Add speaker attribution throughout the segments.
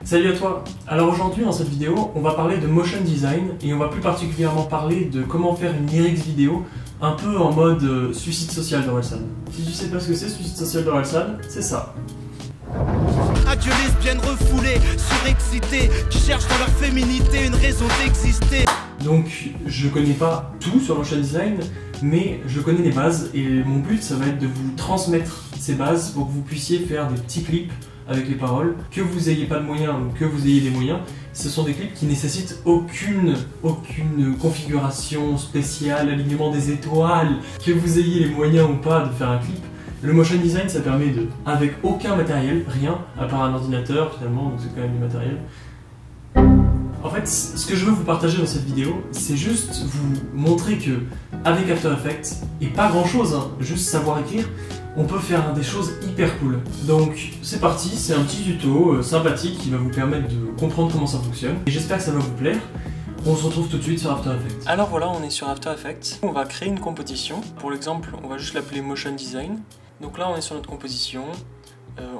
Speaker 1: Salut à toi. Alors aujourd'hui dans cette vidéo, on va parler de motion design et on va plus particulièrement parler de comment faire une lyrics vidéo un peu en mode suicide social d'Orelsan. Si tu sais pas ce que c'est suicide social d'Orelsan, c'est ça.
Speaker 2: Adieu lesbiennes refoulées, surexcitées, qui cherchent dans leur féminité une raison d'exister.
Speaker 1: Donc je connais pas tout sur motion design, mais je connais les bases et mon but ça va être de vous transmettre ces bases pour que vous puissiez faire des petits clips avec les paroles, que vous ayez pas de moyens ou que vous ayez des moyens. Ce sont des clips qui nécessitent aucune configuration spéciale, alignement des étoiles, que vous ayez les moyens ou pas de faire un clip. Le motion design ça permet de, avec aucun matériel, rien, à part un ordinateur finalement, donc c'est quand même du matériel. En fait, ce que je veux vous partager dans cette vidéo, c'est juste vous montrer que avec After Effects, et pas grand chose, hein, juste savoir écrire, on peut faire des choses hyper cool. Donc c'est parti, c'est un petit tuto sympathique qui va vous permettre de comprendre comment ça fonctionne. Et j'espère que ça va vous plaire. On se retrouve tout de suite sur After Effects. Alors voilà, on est sur After Effects. On va créer une composition. Pour l'exemple, on va juste l'appeler Motion Design. Donc là, on est sur notre composition.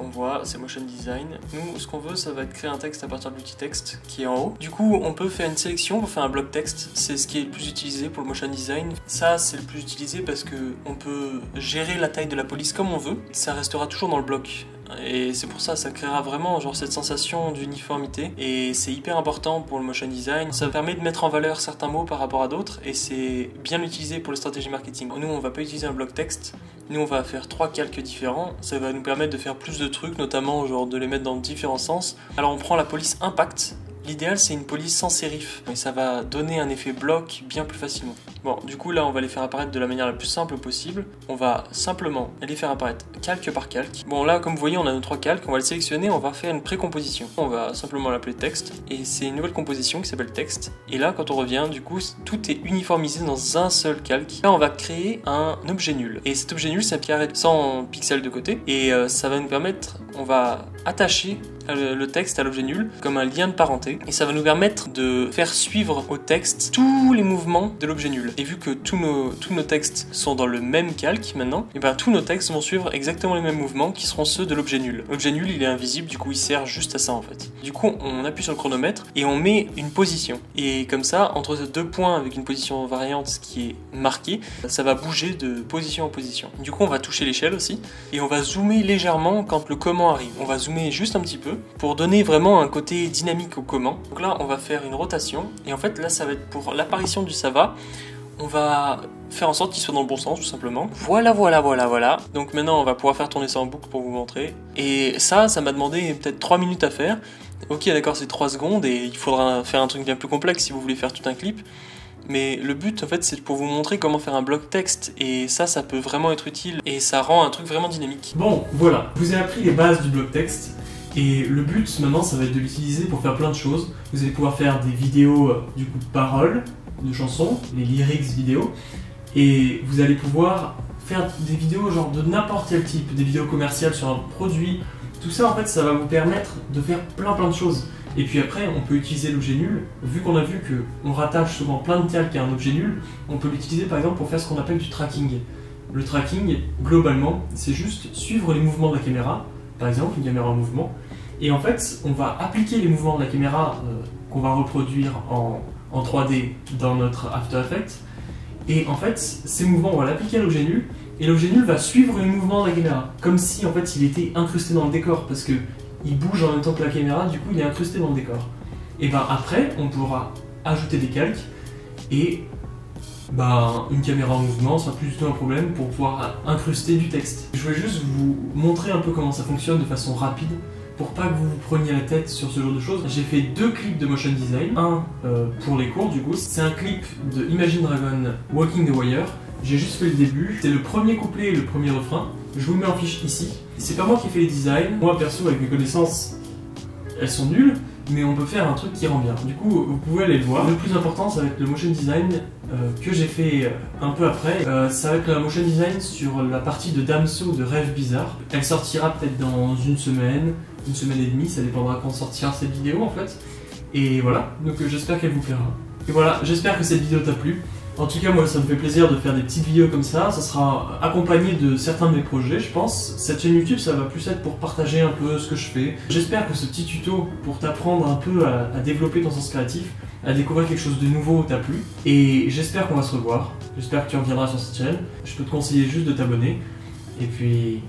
Speaker 1: On voit, c'est Motion Design. Nous, ce qu'on veut, ça va être créer un texte à partir de l'outil texte qui est en haut. Du coup, on peut faire une sélection, on peut faire un bloc texte. C'est ce qui est le plus utilisé pour le Motion Design. Ça, c'est le plus utilisé parce qu'on peut gérer la taille de la police comme on veut. Ça restera toujours dans le bloc. Et c'est pour ça, ça créera vraiment genre cette sensation d'uniformité et c'est hyper important pour le motion design. Ça permet de mettre en valeur certains mots par rapport à d'autres et c'est bien utilisé pour les stratégies marketing. Nous, on va pas utiliser un bloc texte. Nous, on va faire 3 calques différents. Ça va nous permettre de faire plus de trucs, notamment genre de les mettre dans différents sens. Alors, on prend la police impact. L'idéal, c'est une police sans sérif, et ça va donner un effet bloc bien plus facilement. Bon, du coup, là, on va les faire apparaître de la manière la plus simple possible. On va simplement les faire apparaître calque par calque. Bon, là, comme vous voyez, on a nos 3 calques, on va le sélectionner, on va faire une précomposition. On va simplement l'appeler texte, et c'est une nouvelle composition qui s'appelle texte. Et là, quand on revient, du coup, tout est uniformisé dans un seul calque. Là, on va créer un objet nul. Et cet objet nul, c'est un carré de 100 pixels de côté, et ça va nous permettre, on va attacher le texte à l'objet nul comme un lien de parenté et ça va nous permettre de faire suivre au texte tous les mouvements de l'objet nul. Et vu que tous nos textes sont dans le même calque maintenant, et ben tous nos textes vont suivre exactement les mêmes mouvements qui seront ceux de l'objet nul. L'objet nul il est invisible, du coup il sert juste à ça en fait. Du coup on appuie sur le chronomètre et on met une position. Et comme ça, entre ces 2 points avec une position variante qui est marquée, ça va bouger de position en position. Du coup on va toucher l'échelle aussi et on va zoomer légèrement quand le comment arrive. On va zoomer juste un petit peu pour donner vraiment un côté dynamique au comment. Donc là, on va faire une rotation, et en fait, là, ça va être pour l'apparition du ça va. On va faire en sorte qu'il soit dans le bon sens, tout simplement. Voilà. Donc maintenant, on va pouvoir faire tourner ça en boucle pour vous montrer. Et ça m'a demandé peut-être 3 minutes à faire. Ok, d'accord, c'est 3 secondes, et il faudra faire un truc bien plus complexe si vous voulez faire tout un clip. Mais le but, en fait, c'est pour vous montrer comment faire un bloc texte, et ça peut vraiment être utile, et ça rend un truc vraiment dynamique. Bon, voilà, je vous ai appris les bases du bloc texte. Et le but maintenant, ça va être de l'utiliser pour faire plein de choses. Vous allez pouvoir faire des vidéos du coup de paroles, de chansons, les lyrics vidéo. Et vous allez pouvoir faire des vidéos genre de n'importe quel type, des vidéos commerciales sur un produit. Tout ça en fait, ça va vous permettre de faire plein de choses. Et puis après, on peut utiliser l'objet nul. Vu qu'on a vu qu'on rattache souvent plein de calques à un objet nul, on peut l'utiliser par exemple pour faire ce qu'on appelle du tracking. Le tracking, globalement, c'est juste suivre les mouvements de la caméra. Par exemple, une caméra en mouvement. Et en fait, on va appliquer les mouvements de la caméra qu'on va reproduire en 3D dans notre After Effects. Et en fait, ces mouvements, on va l'appliquer à l'objet nul. Et l'objet nul va suivre les mouvements de la caméra. Comme si, en fait, il était incrusté dans le décor. Parce qu'il bouge en même temps que la caméra, du coup, il est incrusté dans le décor. Et ben après, on pourra ajouter des calques. Et une caméra en mouvement sera plus du tout un problème pour pouvoir incruster du texte. Je voulais juste vous montrer un peu comment ça fonctionne de façon rapide pour pas que vous vous preniez la tête sur ce genre de choses. J'ai fait 2 clips de motion design, un pour les cours du coup, c'est un clip de Imagine Dragon Walking the Wire. J'ai juste fait le début, c'est le premier couplet et le premier refrain. Je vous le mets en fiche ici. C'est pas moi qui ai fait les designs, moi perso avec mes connaissances, elles sont nulles, mais on peut faire un truc qui rend bien. Du coup, vous pouvez aller le voir. Le plus important, ça va être le motion design que j'ai fait un peu après. Ça va être la motion design sur la partie de Damso de Rêve Bizarre. Elle sortira peut-être dans une semaine et demie, ça dépendra quand sortira cette vidéo en fait. Et voilà, donc j'espère qu'elle vous plaira. Et voilà, j'espère que cette vidéo t'a plu. En tout cas, moi, ça me fait plaisir de faire des petites vidéos comme ça. Ça sera accompagné de certains de mes projets, je pense. Cette chaîne YouTube, ça va plus être pour partager un peu ce que je fais. J'espère que ce petit tuto pour t'apprendre un peu à développer ton sens créatif, à découvrir quelque chose de nouveau t'a plu. Et j'espère qu'on va se revoir. J'espère que tu reviendras sur cette chaîne. Je peux te conseiller juste de t'abonner. Et puis,